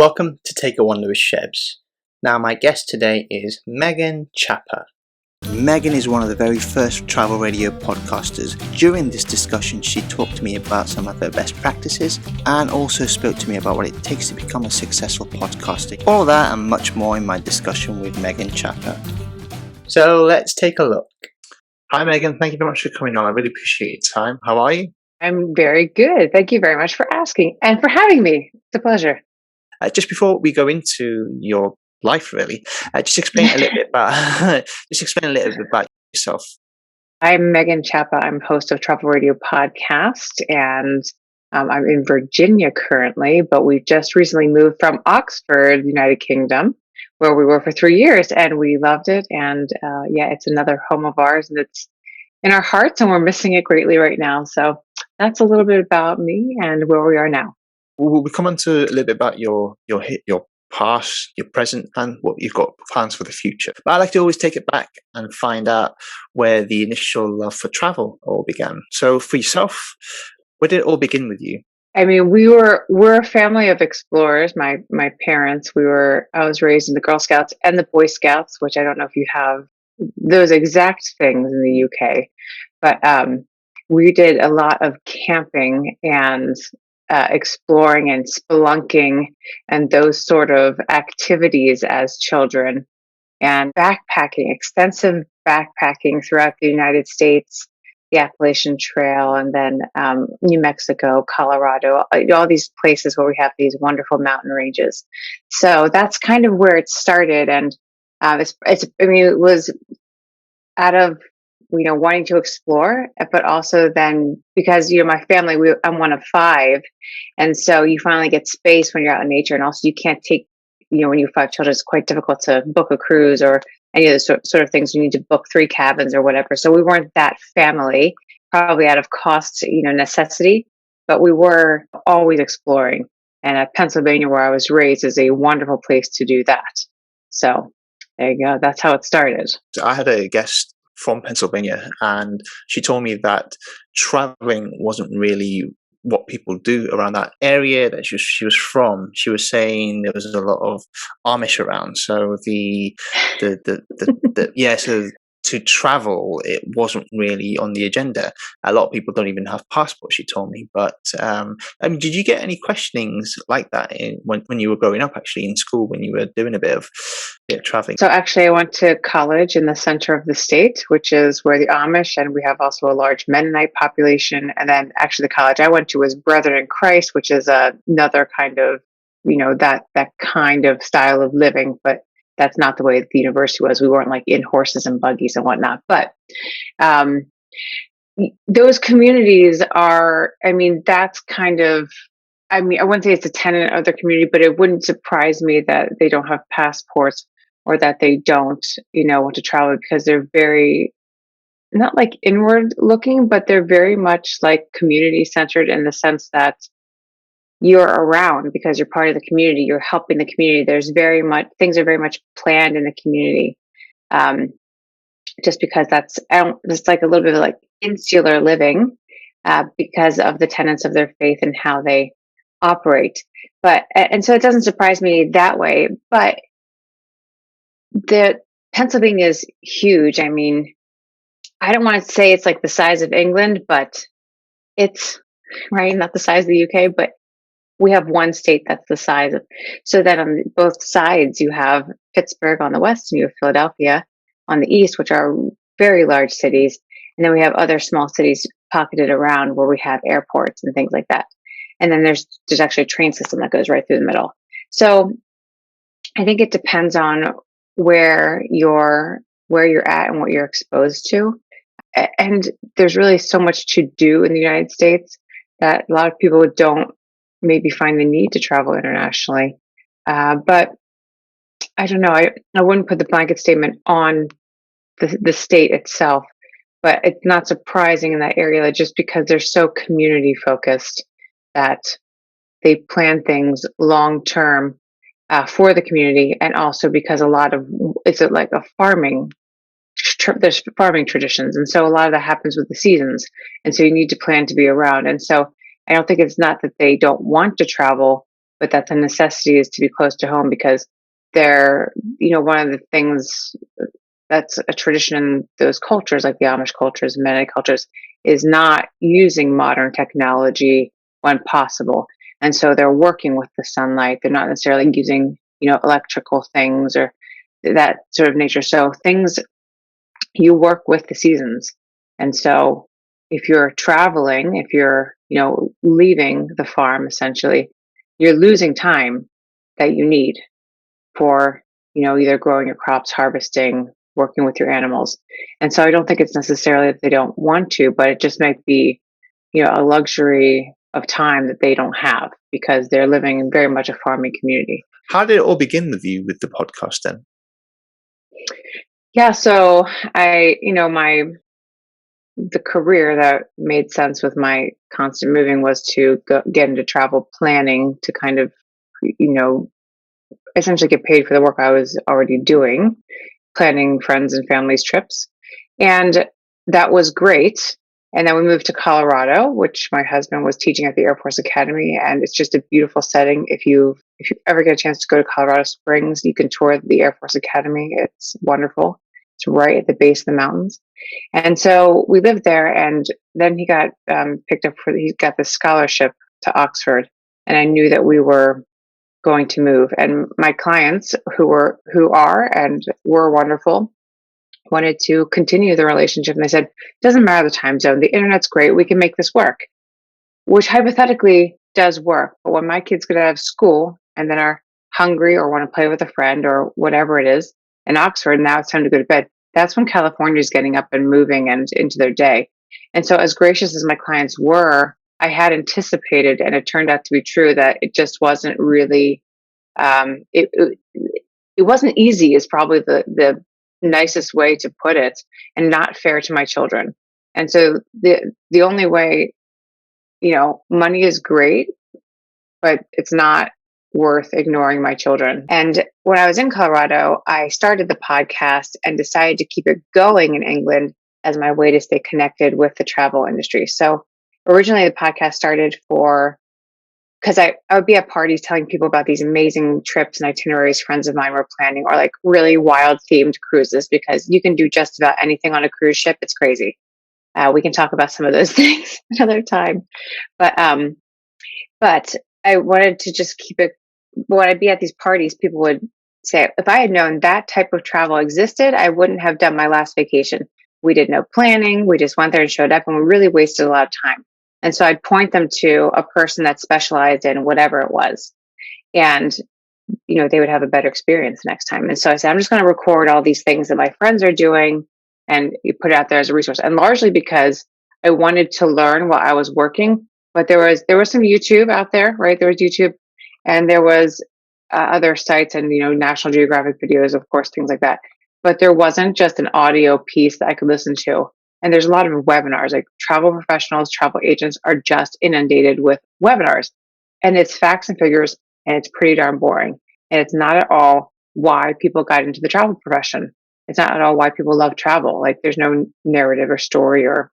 Welcome to Take a Wander with Shebs. Now my guest today is Megan Chapa. Megan is one of the very first travel radio podcasters. During this discussion, she talked to me about some of her best practices and also spoke to me about what it takes to become a successful podcaster. All that and much more in my discussion with Megan Chapa. So let's take a look. Hi Megan, thank you very much for coming on. I really appreciate your time. How are you? I'm very good. Thank you very much for asking and for having me. It's a pleasure. Just before we go into your life, really, just explain a little bit about yourself. I'm Megan Chapa. I'm host of Travel Radio Podcast, and I'm in Virginia currently, but we just recently moved from Oxford, United Kingdom, where we were for 3 years, and we loved it. And it's another home of ours, and it's in our hearts, and we're missing it greatly right now. So that's a little bit about me and where we are now. We'll come on to a little bit about your past, your present, and what you've got plans for the future. But I like to always take it back and find out where the initial love for travel all began. So for yourself, where did it all begin with you? I mean, we're a family of explorers. My parents, I was raised in the Girl Scouts and the Boy Scouts, which I don't know if you have those exact things in the UK, but we did a lot of camping and exploring and spelunking and those sort of activities as children, and backpacking, extensive backpacking throughout the United States, the Appalachian Trail, and then New Mexico, Colorado, all these places where we have these wonderful mountain ranges. So that's kind of where it started. And it was out of wanting to explore, but also then because, my family, I'm one of 5. And so you finally get space when you're out in nature. And also you can't take, when you have 5 children, it's quite difficult to book a cruise or any of those sort of things. You need to book 3 cabins or whatever. So we weren't that family, probably out of cost, necessity, but we were always exploring. And Pennsylvania, where I was raised, is a wonderful place to do that. So there you go. That's how it started. So I had a guest from Pennsylvania, and she told me that traveling wasn't really what people do around that area that she was from. She was saying there was a lot of Amish around, so so to travel, it wasn't really on the agenda. A lot of people don't even have passports, she told me. But did you get any questionings like that when you were growing up, actually, in school, when you were doing a bit of traveling? So actually, I went to college in the center of the state, which is where the Amish, and we have also a large Mennonite population. And then actually the college I went to was Brethren in Christ, which is another kind of, that kind of style of living, but that's not the way the university was. We weren't like in horses and buggies and whatnot. But those communities are, that's kind of, I wouldn't say it's a tenet of the community, but it wouldn't surprise me that they don't have passports or that they don't, want to travel, because they're very, not like inward looking, but they're very much like community centered in the sense that you're around because you're part of the community, you're helping the community. Things are very much planned in the community. Just because that's like a little bit of like insular living, because of the tenets of their faith and how they operate. And so it doesn't surprise me that way, but Pennsylvania is huge. I don't want to say it's like the size of England, but it's right, not the size of the UK, but we have one state that's the size of. So then on both sides, you have Pittsburgh on the west and you have Philadelphia on the east, which are very large cities. And then we have other small cities pocketed around where we have airports and things like that. And then there's actually a train system that goes right through the middle. So I think it depends on where you're at and what you're exposed to. And there's really so much to do in the United States that a lot of people don't maybe find the need to travel internationally. But I don't know. I wouldn't put the blanket statement on the state itself, but it's not surprising in that area that just because they're so community focused that they plan things long term for the community, and also because it's like a farming. There's farming traditions, and so a lot of that happens with the seasons, and so you need to plan to be around. And so I don't think it's not that they don't want to travel, but that the necessity is to be close to home because one of the things that's a tradition in those cultures, like the Amish cultures, Mennonite cultures, is not using modern technology when possible. And so they're working with the sunlight. They're not necessarily using, electrical things or that sort of nature. So things, you work with the seasons. And so if you're traveling, if you're, leaving the farm, essentially, you're losing time that you need for, either growing your crops, harvesting, working with your animals. And so I don't think it's necessarily that they don't want to, but it just might be, a luxury of time that they don't have because they're living in very much a farming community. How did it all begin with you with the podcast then? Yeah, so the career that made sense with my constant moving was to get into travel planning to kind of, essentially get paid for the work I was already doing, planning friends and family's trips. And that was great. And then we moved to Colorado, which my husband was teaching at the Air Force Academy. And it's just a beautiful setting. If you ever get a chance to go to Colorado Springs, you can tour the Air Force Academy. It's wonderful. It's right at the base of the mountains. And so we lived there. And then he got he got this scholarship to Oxford. And I knew that we were going to move. And my clients who are and were wonderful wanted to continue the relationship. And they said, doesn't matter the time zone. The internet's great. We can make this work, which hypothetically does work. But when my kids get out of school and then are hungry or want to play with a friend or whatever it is in Oxford, now it's time to go to bed. That's when California is getting up and moving and into their day. And so as gracious as my clients were, I had anticipated, and it turned out to be true, that it just wasn't really, it wasn't easy is probably the nicest way to put it, and not fair to my children. And so the only way, money is great, but it's not worth ignoring my children. And when I was in Colorado, I started the podcast and decided to keep it going in England as my way to stay connected with the travel industry. So originally the podcast started because I would be at parties telling people about these amazing trips and itineraries friends of mine were planning, or like really wild themed cruises, because you can do just about anything on a cruise ship. It's crazy. We can talk about some of those things another time. But I wanted to just keep it. When I'd be at these parties, people would say, if I had known that type of travel existed, I wouldn't have done my last vacation. We did no planning. We just went there and showed up, and we really wasted a lot of time. And so I'd point them to a person that specialized in whatever it was. And, they would have a better experience next time. And so I said, I'm just going to record all these things that my friends are doing and you put it out there as a resource. And largely because I wanted to learn while I was working. But there was some YouTube out there, right? There was YouTube, and there was other sites and, National Geographic videos, of course, things like that. But there wasn't just an audio piece that I could listen to. And there's a lot of webinars, like travel professionals, travel agents are just inundated with webinars. And it's facts and figures, and it's pretty darn boring. And it's not at all why people got into the travel profession. It's not at all why people love travel. Like there's no narrative or story or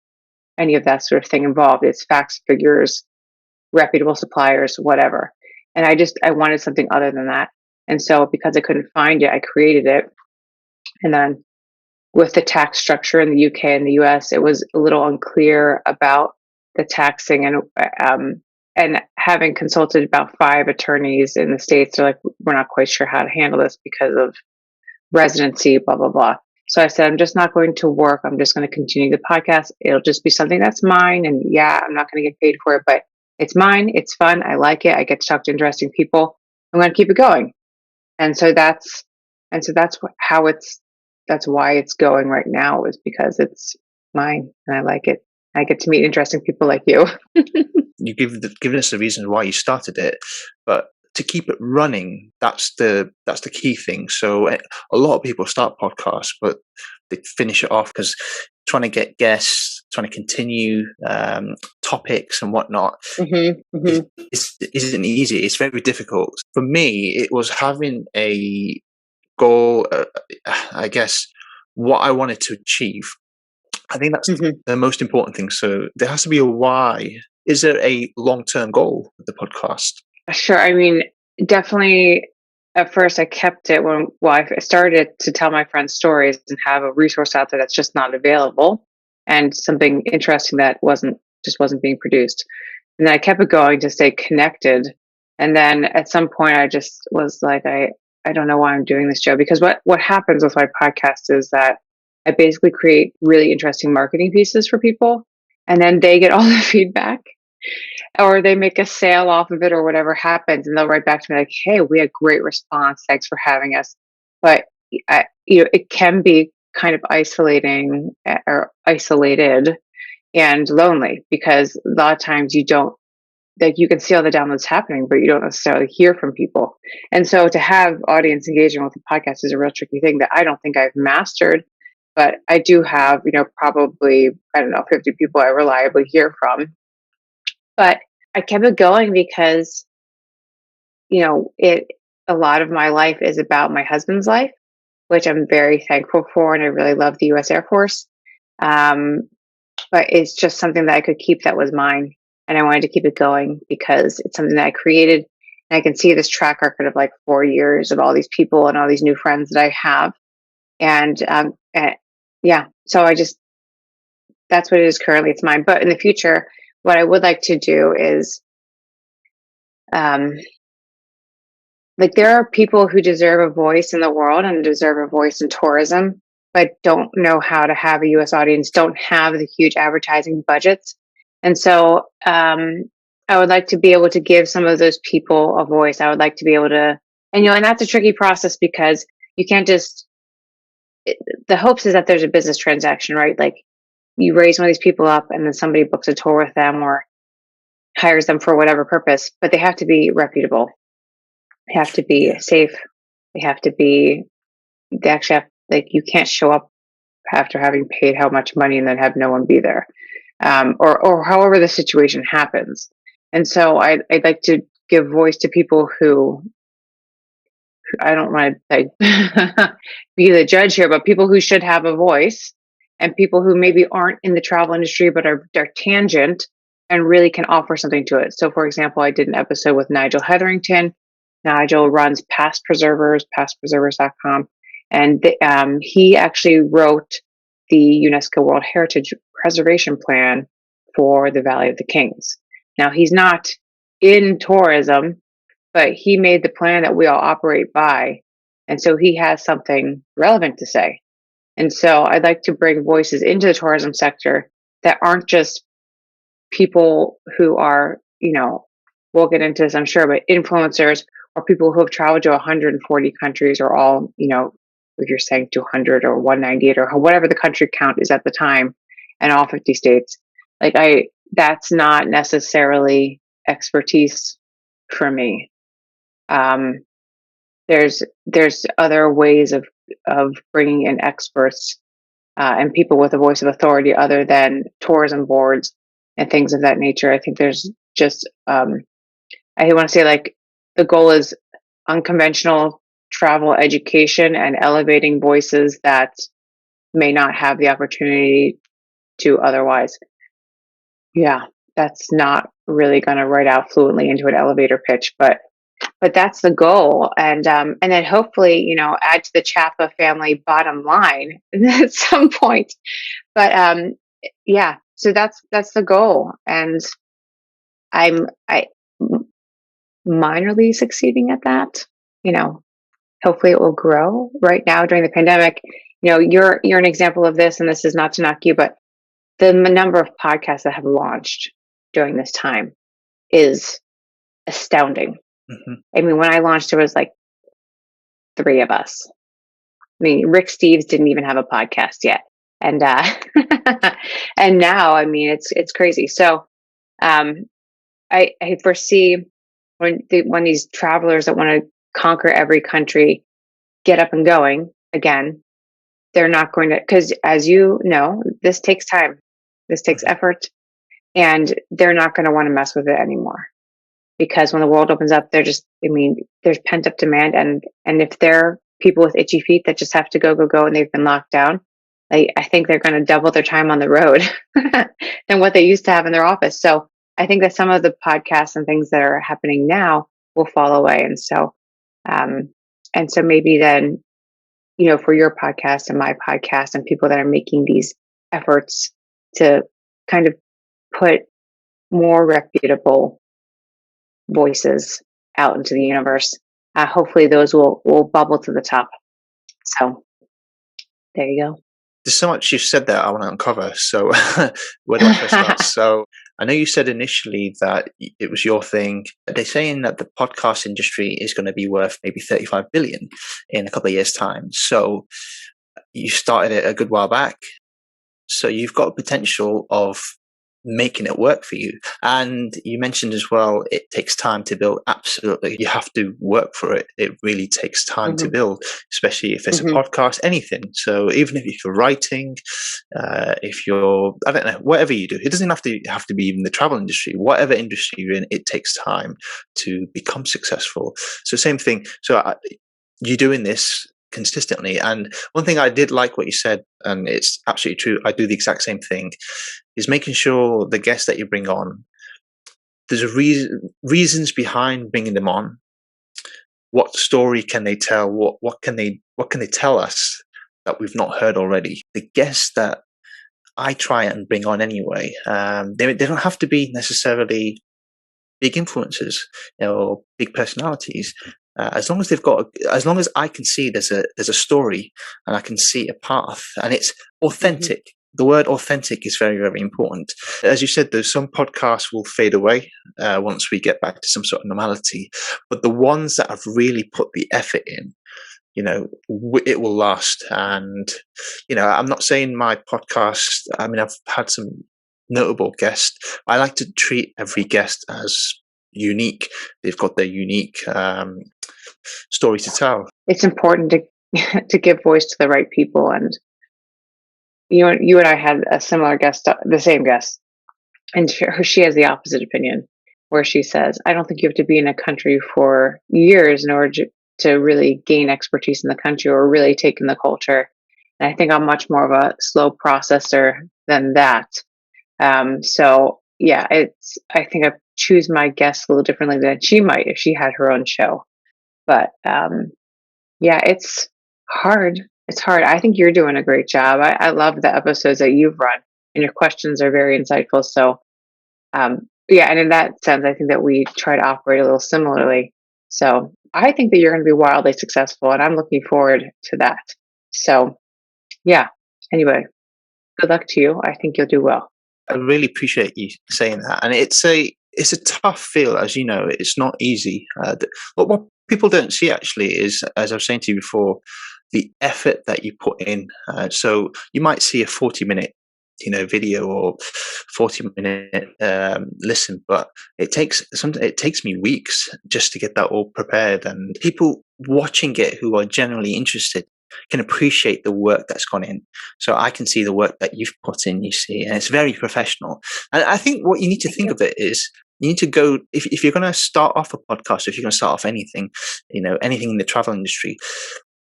any of that sort of thing involved. It's facts, figures, reputable suppliers, whatever. And I wanted something other than that. And so because I couldn't find it, I created it. And then with the tax structure in the UK and the US, it was a little unclear about the taxing, and having consulted about 5 attorneys in the States, they're like, we're not quite sure how to handle this because of residency, blah, blah, blah. So I said, I'm just not going to work. I'm just going to continue the podcast. It'll just be something that's mine. And yeah, I'm not going to get paid for it, but it's mine. It's fun. I like it. I get to talk to interesting people. I'm going to keep it going. And so that's why it's going right now, is because it's mine and I like it. I get to meet interesting people like you. You given us the reasons why you started it, but to keep it running, that's the key thing. So a lot of people start podcasts, but they finish it off because trying to get guests, trying to continue topics and whatnot, isn't easy. It's very difficult. For me, it was having a goal, I guess, what I wanted to achieve. I think that's the most important thing. So there has to be a why. Is there a long-term goal with the podcast? Sure. I mean, definitely at first I kept it I started to tell my friends stories and have a resource out there that's just not available and something interesting that wasn't being produced. And then I kept it going to stay connected. And then at some point I just was like, I don't know why I'm doing this, Joe, because what happens with my podcast is that I basically create really interesting marketing pieces for people, and then they get all the feedback, or they make a sale off of it, or whatever happens, and they'll write back to me like, "Hey, we had great response. Thanks for having us." But it can be kind of isolating or isolated and lonely, because a lot of times you don't, like, you can see all the downloads happening, but you don't necessarily hear from people. And so to have audience engagement with the podcast is a real tricky thing that I don't think I've mastered, but I do have, probably, I don't know, 50 people I reliably hear from. But I kept it going because, a lot of my life is about my husband's life, which I'm very thankful for. And I really love the US Air Force. Um, but it's just something that I could keep that was mine. And I wanted to keep it going because it's something that I created. And I can see this track record of like 4 years of all these people and all these new friends that I have. And yeah, so that's what it is currently. It's mine. But in the future, what I would like to do is, um, like, there are people who deserve a voice in the world and deserve a voice in tourism, but don't know how to have a US audience, don't have the huge advertising budgets. And so I would like to be able to give some of those people a voice. I would like to be able to, and that's a tricky process because you can't just, the hopes is that there's a business transaction, right? Like, you raise one of these people up and then somebody books a tour with them or hires them for whatever purpose, but they have to be reputable. They have to be safe. They actually have, like, you can't show up after having paid how much money and then have no one be there. Or however the situation happens. And so I'd like to give voice to people who, I don't want to be the judge here, but people who should have a voice, and people who maybe aren't in the travel industry, but they're tangent and really can offer something to it. So for example, I did an episode with Nigel Hetherington. Nigel runs Past Preservers, pastpreservers.com. And he actually wrote the UNESCO World Heritage Preservation Plan for the Valley of the Kings. Now, he's not in tourism, but he made the plan that we all operate by. And so he has something relevant to say. And so I'd like to bring voices into the tourism sector that aren't just people who are, we'll get into this, I'm sure, but influencers or people who have traveled to 140 countries, or all, if you're saying 200 or 198 or whatever the country count is at the time, and all 50 states. Like, that's not necessarily expertise for me. There's other ways of bringing in experts and people with a voice of authority other than tourism boards and things of that nature. I think there's just, I want to say, like, the goal is unconventional travel education and elevating voices that may not have the opportunity to otherwise. Yeah, that's not really going to write out fluently into an elevator pitch, but that's the goal. And then hopefully, add to the Chapa family bottom line at some point. But yeah, so that's the goal. And I minorly succeeding at that. Hopefully it will grow. Right now during the pandemic, you're an example of this, and this is not to knock you, but the number of podcasts that have launched during this time is astounding. Mm-hmm. I mean, when I launched, there was like 3 of us. I mean, Rick Steves didn't even have a podcast yet. And and now, I mean, it's crazy. So I foresee when these travelers that want to conquer every country get up and going again, they're not going to, because as you know, this takes time, this takes effort, and they're not going to want to mess with it anymore. Because when the world opens up, there's pent up demand, and if they're people with itchy feet that just have to go, and they've been locked down, I think they're going to double their time on the road than what they used to have in their office. So I think that some of the podcasts and things that are happening now will fall away. And so maybe then, for your podcast and my podcast and people that are making these efforts to kind of put more reputable voices out into the universe, hopefully those will bubble to the top. So there you go. There's so much you've said there I want to uncover. So where do I first start? So I know you said initially that it was your thing. They're saying that the podcast industry is going to be worth maybe 35 billion in a couple of years' time. So you started it a good while back. So you've got a potential of making it work for you. And you mentioned as well, it takes time to build. Absolutely. You have to work for it. It really takes time to build, especially if it's a podcast, anything. So even if you're writing, if you're, I don't know, whatever you do, it doesn't have to be even the travel industry, whatever industry you're in, it takes time to become successful. So same thing. So you're doing this consistently. And one thing I did like what you said, and it's absolutely true, I do the exact same thing, is making sure the guests that you bring on, there's reasons behind bringing them on. What story can they tell? What can they tell us that we've not heard already? The guests that I try and bring on anyway, they don't have to be necessarily big influencers or big personalities. As long as I can see there's a story and I can see a path and it's authentic. The word authentic is very, very important. As you said, there's some podcasts will fade away once we get back to some sort of normality, but the ones that have really put the effort in, it will last. And I'm not saying my podcast, I mean, I've had some notable guests. I like to treat every guest as unique. They've got their unique story to tell. It's important to give voice to the right people. And you and I had a similar guest, the same guest, and she has the opposite opinion, where she says, I don't think you have to be in a country for years in order to really gain expertise in the country or really take in the culture. And I think I'm much more of a slow processor than that. So yeah, I think I choose my guests a little differently than she might if she had her own show. But yeah, it's hard. It's hard. I think you're doing a great job. I love the episodes that you've run, and your questions are very insightful. So yeah, and in that sense, I think that we try to operate a little similarly. So I think that you're going to be wildly successful, and I'm looking forward to that. So yeah, anyway, good luck to you. I think you'll do well. I really appreciate you saying that. And it's a tough field, as you know. It's not easy. But what people don't see actually is, as I was saying to you before, the effort that you put in. So you might see a 40-minute video or 40-minute listen, but it takes me weeks just to get that all prepared. And people watching it who are generally interested can appreciate the work that's gone in. So I can see the work that you've put in, you see, and it's very professional. And I think what you need to think of it is, you need to go, if you're going to start off a podcast, if you're going to start off anything, anything in the travel industry,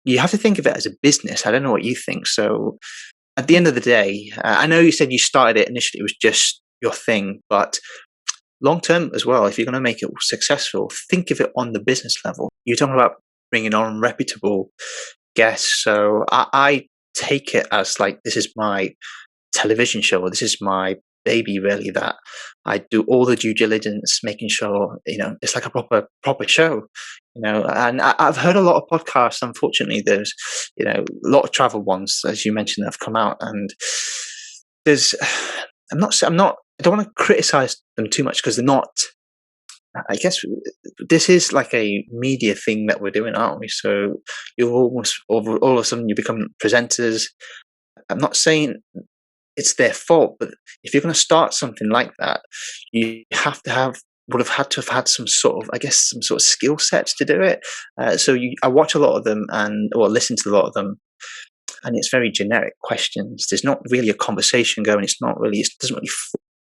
you have to think of it as a business. I don't know what you think. So at the end of the day, I know you said you started it initially, it was just your thing, but long term as well, if you're going to make it successful, think of it on the business level. You're talking about bringing on reputable guests. So I take it as like, this is my television show, or this is my baby, really, that I do all the due diligence, making sure, it's like a proper show, and I've heard a lot of podcasts. Unfortunately, there's, a lot of travel ones, as you mentioned, that have come out, and I don't want to criticize them too much because they're not, I guess this is like a media thing that we're doing, aren't we? So you're almost, all of a sudden, you become presenters. I'm not saying it's their fault, but if you're going to start something like that, you would have had to have had some sort of skill sets to do it. So I watch a lot of them or listen to a lot of them, and it's very generic questions. There's not really a conversation going. It doesn't really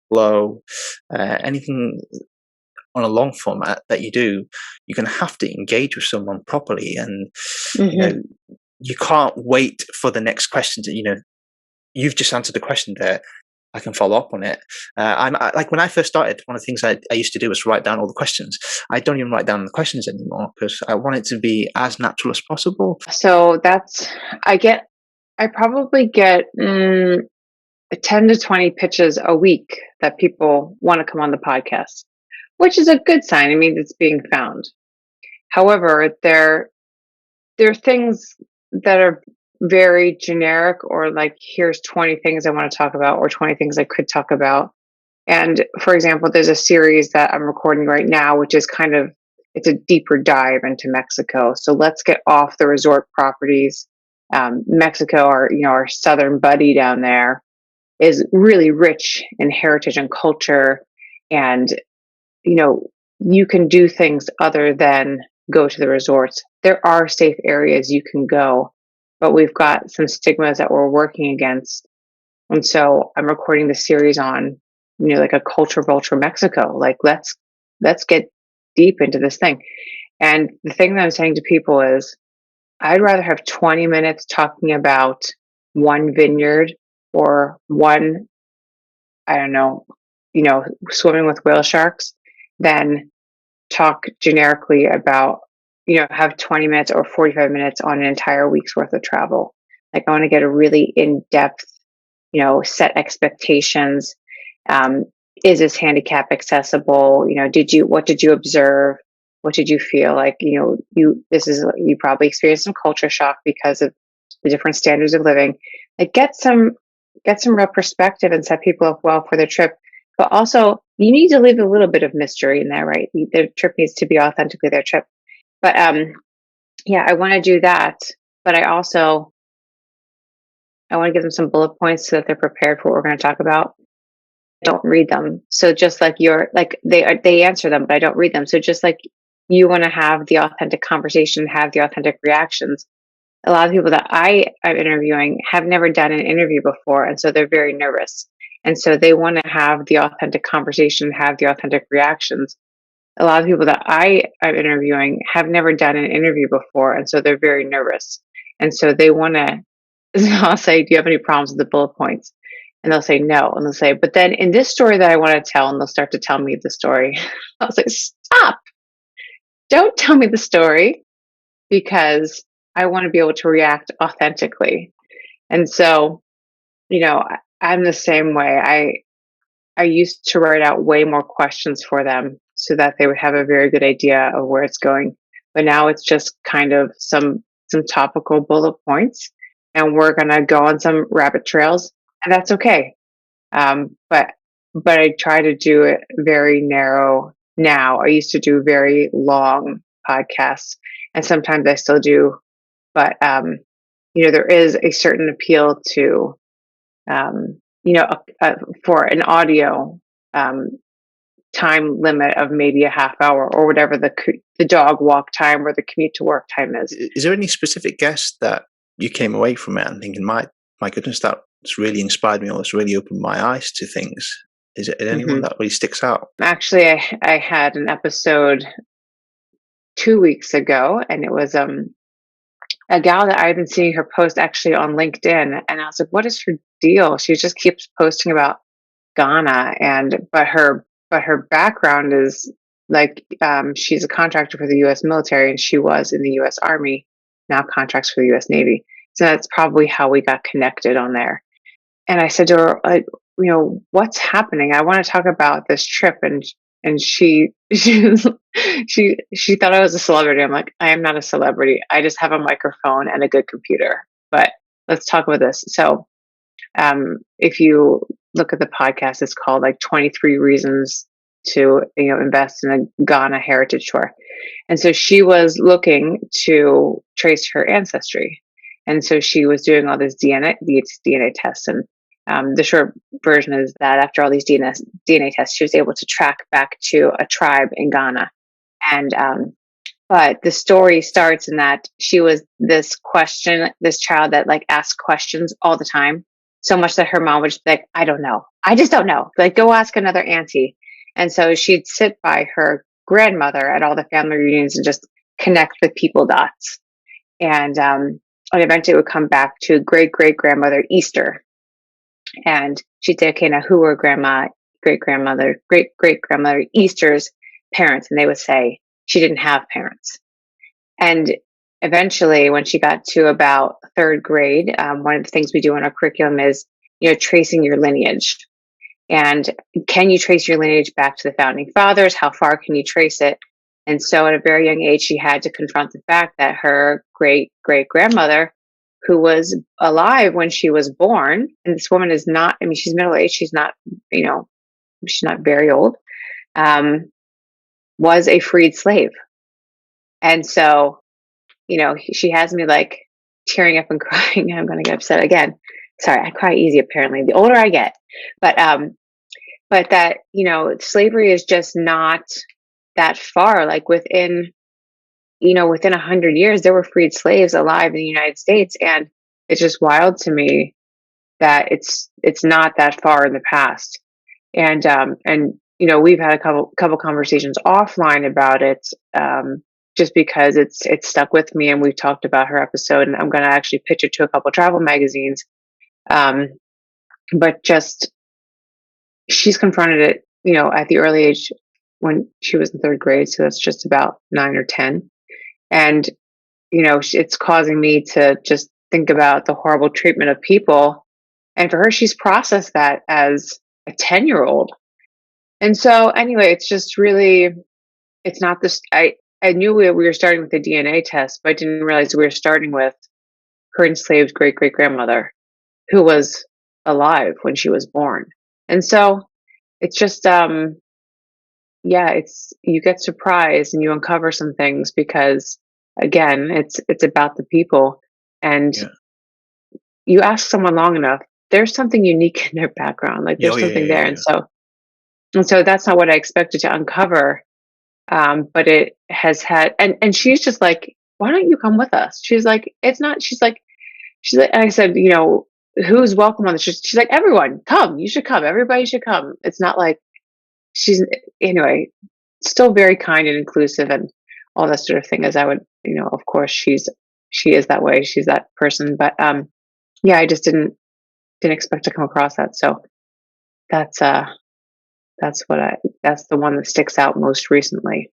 flow. Anything on a long format that you do, you're going to have to engage with someone properly, and you can't wait for the next question to, you've just answered the question there. I can follow up on it. Like when I first started, one of the things I used to do was write down all the questions. I don't even write down the questions anymore because I want it to be as natural as possible. So I probably get 10 to 20 pitches a week that people want to come on the podcast, which is a good sign. I mean, it's being found. However, there are things that are very generic, or like, here's 20 things I want to talk about, or 20 things I could talk about. And for example, there's a series that I'm recording right now, which is it's a deeper dive into Mexico. So let's get off the resort properties. Mexico, our southern buddy down there, is really rich in heritage and culture. And, you can do things other than go to the resorts. There are safe areas you can go, but we've got some stigmas that we're working against. And so I'm recording the series on, like a culture vulture Mexico. Like, let's get deep into this thing. And the thing that I'm saying to people is, I'd rather have 20 minutes talking about one vineyard or one, I don't know, swimming with whale sharks than talk generically about, have 20 minutes or 45 minutes on an entire week's worth of travel. Like, I want to get a really in-depth, set expectations. Is this handicap accessible? What did you observe? What did you feel like? You probably experienced some culture shock because of the different standards of living. Like, get some real perspective and set people up well for their trip. But also, you need to leave a little bit of mystery in there, right? Their trip needs to be authentically their trip. But yeah, I want to do that. But I want to give them some bullet points so that they're prepared for what we're going to talk about. Don't read them. So just like they answer them, but I don't read them. So just like you want to have the authentic conversation, have the authentic reactions. A lot of people that I am interviewing have never done an interview before, and so they're very nervous. And so they want to have the authentic conversation, have the authentic reactions. A lot of people that I am interviewing have never done an interview before, and so they're very nervous. And so they want to, I'll say, do you have any problems with the bullet points? And they'll say no. And they'll say, but then in this story that I want to tell, and they'll start to tell me the story. I was like, stop. Don't tell me the story, because I want to be able to react authentically. And so, I'm the same way. I used to write out way more questions for them so that they would have a very good idea of where it's going. But now it's just kind of some topical bullet points, and we're going to go on some rabbit trails, and that's okay. But I try to do it very narrow now. I used to do very long podcasts, and sometimes I still do. But, there is a certain appeal to, for an audio time limit of maybe a half hour, or whatever the dog walk time or the commute to work time is. Is there any specific guest that you came away from it and thinking, my goodness, that's really inspired me, or it's really opened my eyes to things? Is it anyone that really sticks out? Actually, I had an episode 2 weeks ago, and it was a gal that I've been seeing her post actually on LinkedIn, and I was like, what is her deal? She just keeps posting about Ghana, but her background is like, she's a contractor for the U.S. military, and she was in the U.S. Army, now contracts for the U.S. Navy. So that's probably how we got connected on there. And I said to her, like, what's happening? I want to talk about this trip. And she thought I was a celebrity. I'm like, I am not a celebrity. I just have a microphone and a good computer. But let's talk about this. So, if you look at the podcast, it's called like 23 Reasons to invest in a Ghana heritage tour. And so she was looking to trace her ancestry. And so she was doing all these DNA tests. And the short version is that after all these DNA tests, she was able to track back to a tribe in Ghana. And but the story starts in that she was this child that like asked questions all the time, so much that her mom would just be like, I don't know. I just don't know. Like, go ask another auntie. And so she'd sit by her grandmother at all the family reunions and just connect the people dots. And eventually it would come back to great grandmother Easter. And she'd say, okay, now who were grandma, great grandmother, great great grandmother Easter's parents? And they would say she didn't have parents. And eventually, when she got to about third grade, one of the things we do in our curriculum is, tracing your lineage. And can you trace your lineage back to the founding fathers? How far can you trace it? And so at a very young age, she had to confront the fact that her great great grandmother, who was alive when she was born, and this woman is not, I mean, she's middle aged, she's not, she's not very old, was a freed slave. And so, she has me like tearing up and crying. I'm going to get upset again. Sorry, I cry easy apparently. The older I get, but that, slavery is just not that far. Like within 100 years, there were freed slaves alive in the United States. And it's just wild to me that it's not that far in the past. And we've had a couple conversations offline about it, just because it's stuck with me, and we've talked about her episode, and I'm going to actually pitch it to a couple travel magazines. But just, she's confronted it, at the early age when she was in third grade. So that's just about 9 or 10. And, it's causing me to just think about the horrible treatment of people. And for her, she's processed that as a 10-year-old. And so anyway, it's just really, it's not this, I knew we were starting with the DNA test, but I didn't realize we were starting with her enslaved great great grandmother, who was alive when she was born. And so it's just, you get surprised and you uncover some things because, again, it's about the people. And you ask someone long enough, there's something unique in their background. Like there's something there. And so that's not what I expected to uncover. But it has had, and she's just like, why don't you come with us? She's like, she's like, and I said, who's welcome on this? She's like, everyone, come, you should come. Everybody should come. It's not like anyway, still very kind and inclusive and all that sort of thing, as I would, of course she is that way. She's that person. But, I just didn't expect to come across that. So that's the one that sticks out most recently.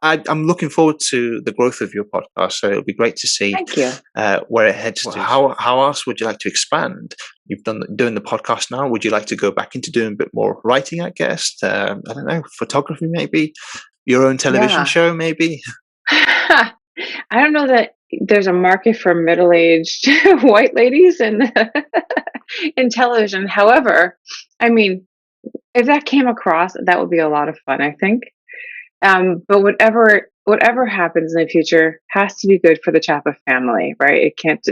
I'm looking forward to the growth of your podcast, so it'll be great to see where it heads to. How else would you like to expand? You've doing the podcast now. Would you like to go back into doing a bit more writing, I guess? I don't know, photography maybe? Your own television show maybe? I don't know that there's a market for middle-aged white ladies in television. However, I mean, if that came across, that would be a lot of fun, I think. But whatever happens in the future has to be good for the Chapa family, right? It can't,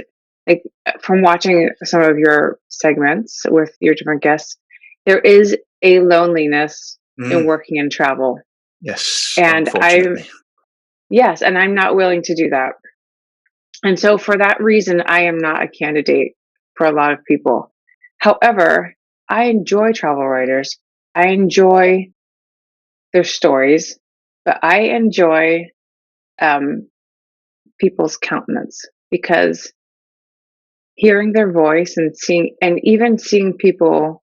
like, from watching some of your segments with your different guests, there is a loneliness in working in travel. Yes. And I'm not willing to do that. And so for that reason, I am not a candidate for a lot of people. However, I enjoy travel writers. I enjoy their stories, but I enjoy people's countenance, because hearing their voice and even seeing people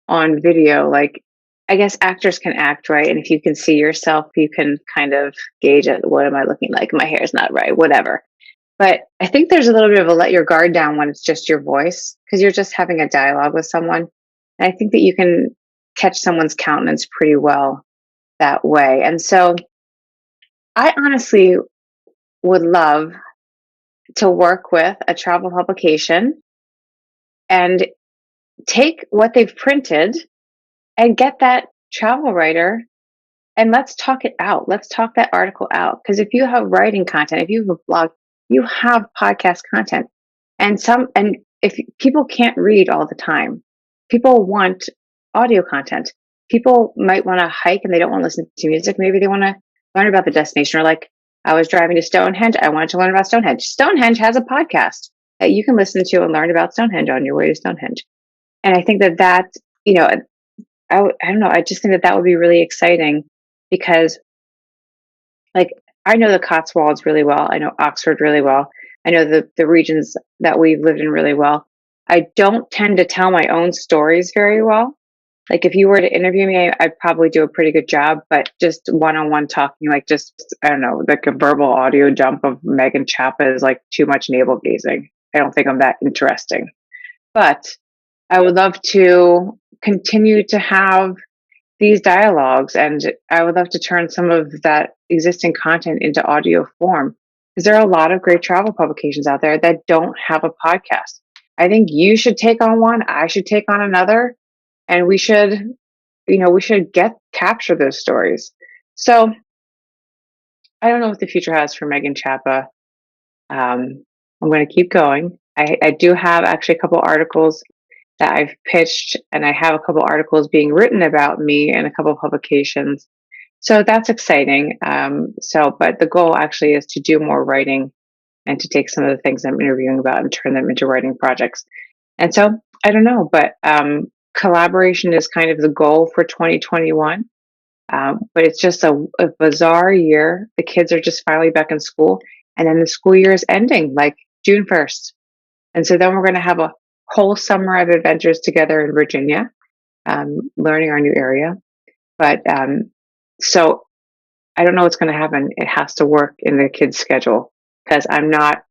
on video, like, I guess actors can act, right? And if you can see yourself, you can kind of gauge it. What am I looking like? My hair's not right, whatever. But I think there's a little bit of a let your guard down when it's just your voice, because you're just having a dialogue with someone. And I think that you can catch someone's countenance pretty well that way. And so I honestly would love to work with a travel publication and take what they've printed and get that travel writer, and let's talk it out. Let's talk that article out. Because if you have writing content, if you have a blog, you have podcast content. And if people can't read all the time, people want audio content. People might want to hike and they don't want to listen to music. Maybe they want to learn about the destination, or like, I was driving to Stonehenge. I wanted to learn about Stonehenge. Stonehenge has a podcast that you can listen to and learn about Stonehenge on your way to Stonehenge. And I think that, I don't know. I just think that would be really exciting, because, like, I know the Cotswolds really well. I know Oxford really well. I know the regions that we've lived in really well. I don't tend to tell my own stories very well. Like if you were to interview me, I'd probably do a pretty good job, but just one-on-one talking, like just, I don't know, like a verbal audio dump of Megan Chapa is like too much navel gazing. I don't think I'm that interesting, but I would love to continue to have these dialogues, and I would love to turn some of that existing content into audio form, because there are a lot of great travel publications out there that don't have a podcast. I think you should take on one. I should take on another, and we should capture those stories. So I don't know what the future has for Megan Chapa. I'm going to keep going. I do have actually a couple articles that I've pitched, and I have a couple articles being written about me in a couple publications. So that's exciting. But the goal actually is to do more writing and to take some of the things I'm interviewing about and turn them into writing projects. And so I don't know, but collaboration is kind of the goal for 2021. But it's just a bizarre year. The kids are just finally back in school, and then the school year is ending like June 1st. And so then we're going to have a whole summer of adventures together in Virginia, learning our new area. But so I don't know what's going to happen. It has to work in the kids' schedule, because I'm not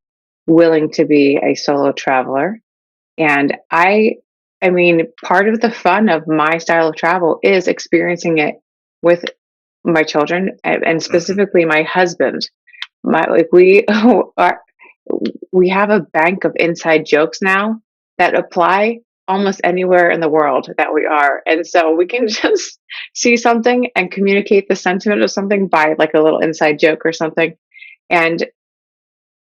willing to be a solo traveler. And I mean, part of the fun of my style of travel is experiencing it with my children, and specifically my husband. We have a bank of inside jokes now that apply almost anywhere in the world that we are. And so we can just see something and communicate the sentiment of something by like a little inside joke or something. And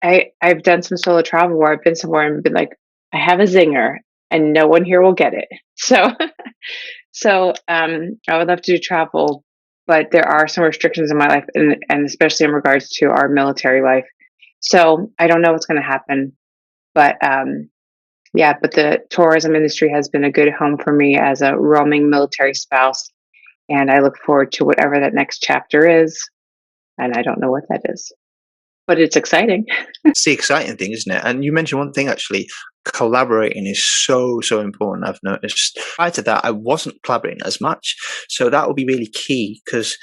I've done some solo travel where I've been somewhere and been like, I have a zinger and no one here will get it. So I would love to do travel, but there are some restrictions in my life, and especially in regards to our military life. So I don't know what's going to happen, but but the tourism industry has been a good home for me as a roaming military spouse, and I look forward to whatever that next chapter is, and I don't know what that is, but it's exciting. It's the exciting thing, isn't it? And you mentioned one thing, actually, collaborating is so important. I've noticed prior to that I wasn't collaborating as much, so that will be really key, because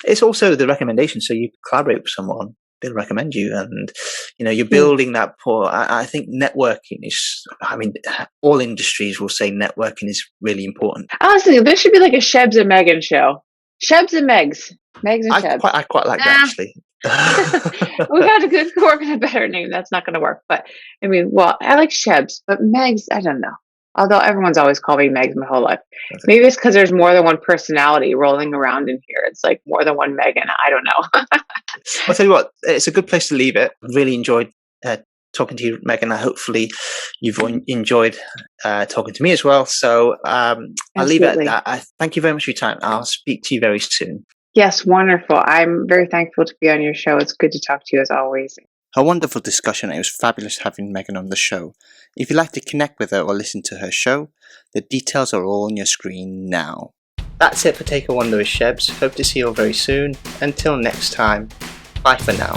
it's also the recommendation. So you collaborate with someone, they'll recommend you, and you're building that pool. I think networking is, all industries will say networking is really important. Honestly, there should be like a Shebs and Megan show. Shebs and Megs and Shebs. I quite like that, actually. We got to work on a better name. That's not going to work. But I mean, I like Shebs, but Megs, I don't know. Although everyone's always called me Megs my whole life. Okay. Maybe it's because there's more than one personality rolling around in here. It's like more than one Megan. I don't know. I'll tell you what, it's a good place to leave it. Really enjoyed talking to you, Megan. Hopefully you've enjoyed talking to me as well. So I'll leave it at that. I thank you very much for your time. I'll speak to you very soon. Yes, wonderful. I'm very thankful to be on your show. It's good to talk to you as always. A wonderful discussion. It was fabulous having Megan on the show. If you'd like to connect with her or listen to her show, the details are all on your screen now. That's it for Take a Wander with Shebs. Hope to see you all very soon. Until next time, bye for now.